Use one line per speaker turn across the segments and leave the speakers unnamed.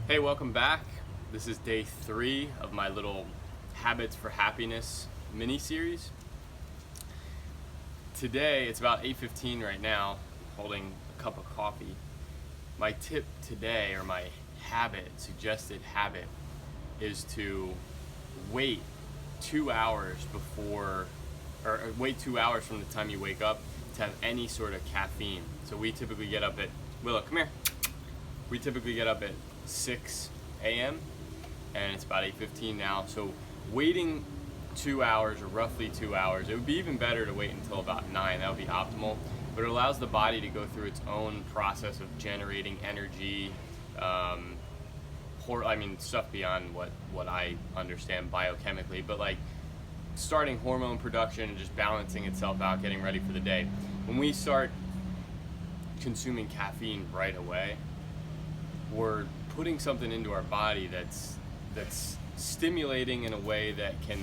Hey, welcome back. This is day 3 of my little Habits for Happiness mini-series. Today, it's about 8:15 right now, I'm holding a cup of coffee. My tip today, or my suggested habit, is to wait 2 hours before, or wait 2 hours from the time you wake up to have any sort of caffeine. So we typically get up at, Willow, come here. We typically get up at 6 a.m. and it's about 8:15 now. So waiting 2 hours, or roughly 2 hours, it would be even better to wait until about 9. That would be optimal. But it allows the body to go through its own process of generating energy, stuff beyond what I understand biochemically, but like starting hormone production and just balancing itself out, getting ready for the day. When we start consuming caffeine right away, we're putting something into our body that's stimulating in a way that can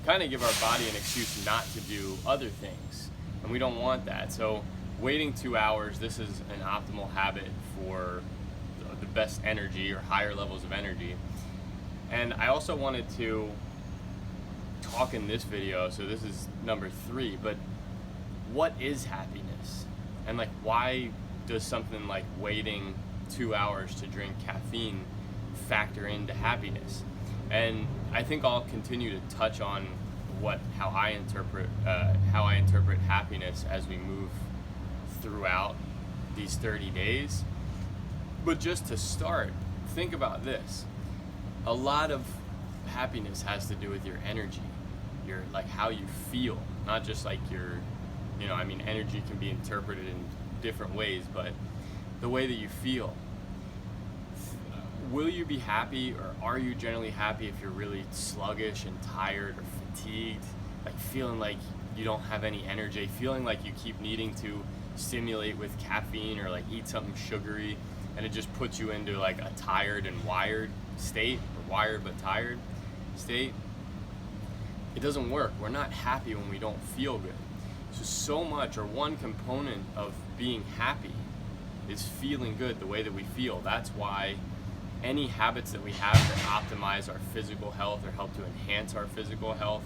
kind of give our body an excuse not to do other things, and we don't want that. So waiting 2 hours, this is an optimal habit for the best energy or higher levels of energy. And I also wanted to talk in this video, so this is number 3, but what is happiness? And like, why does something like waiting 2 hours to drink caffeine factor into happiness? And I think I'll continue to touch on how I interpret happiness as we move throughout these 30 days. But just to start, think about this. A lot of happiness has to do with your energy, your like how you feel, not just like your, energy can be interpreted in different ways, but the way that you feel. Will you be happy, or are you generally happy if you're really sluggish and tired or fatigued, like feeling like you don't have any energy, feeling like you keep needing to stimulate with caffeine or like eat something sugary, and it just puts you into like a tired and wired state, or wired but tired state? It doesn't work. We're not happy when we don't feel good. So much, or one component of being happy, is feeling good the way that we feel. That's why any habits that we have that optimize our physical health or help to enhance our physical health,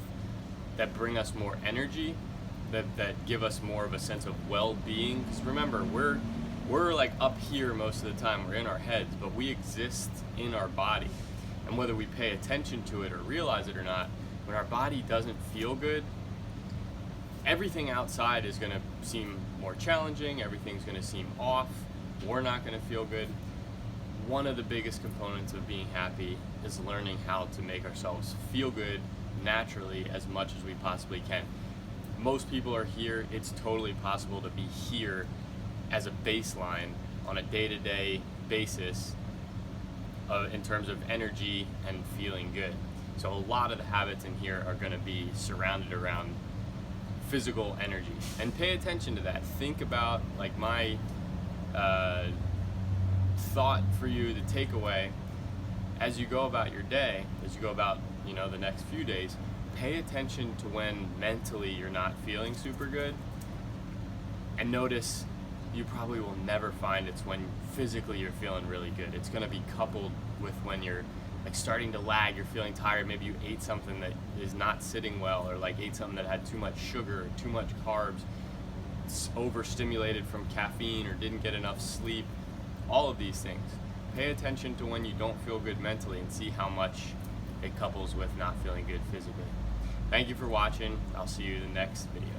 that bring us more energy, that give us more of a sense of well-being. Because remember, we're like up here most of the time, we're in our heads, but we exist in our body. And whether we pay attention to it or realize it or not, when our body doesn't feel good, everything outside is going to seem more challenging, everything's going to seem off, we're not going to feel good. One of the biggest components of being happy is learning how to make ourselves feel good naturally as much as we possibly can. Most people are here. It's totally possible to be here as a baseline on a day-to-day basis in terms of energy and feeling good. So a lot of the habits in here are going to be surrounded around physical energy. And pay attention to that. Think about, like, my thought for you, the takeaway, as you go about your day, as you go about the next few days, pay attention to when mentally you're not feeling super good, and notice you probably will never find it's when physically you're feeling really good. It's going to be coupled with when you're like starting to lag, you're feeling tired, maybe you ate something that is not sitting well, or like ate something that had too much sugar or too much carbs, overstimulated from caffeine, or didn't get enough sleep. All of these things. Pay attention to when you don't feel good mentally and see how much it couples with not feeling good physically. Thank you for watching. I'll see you in the next video.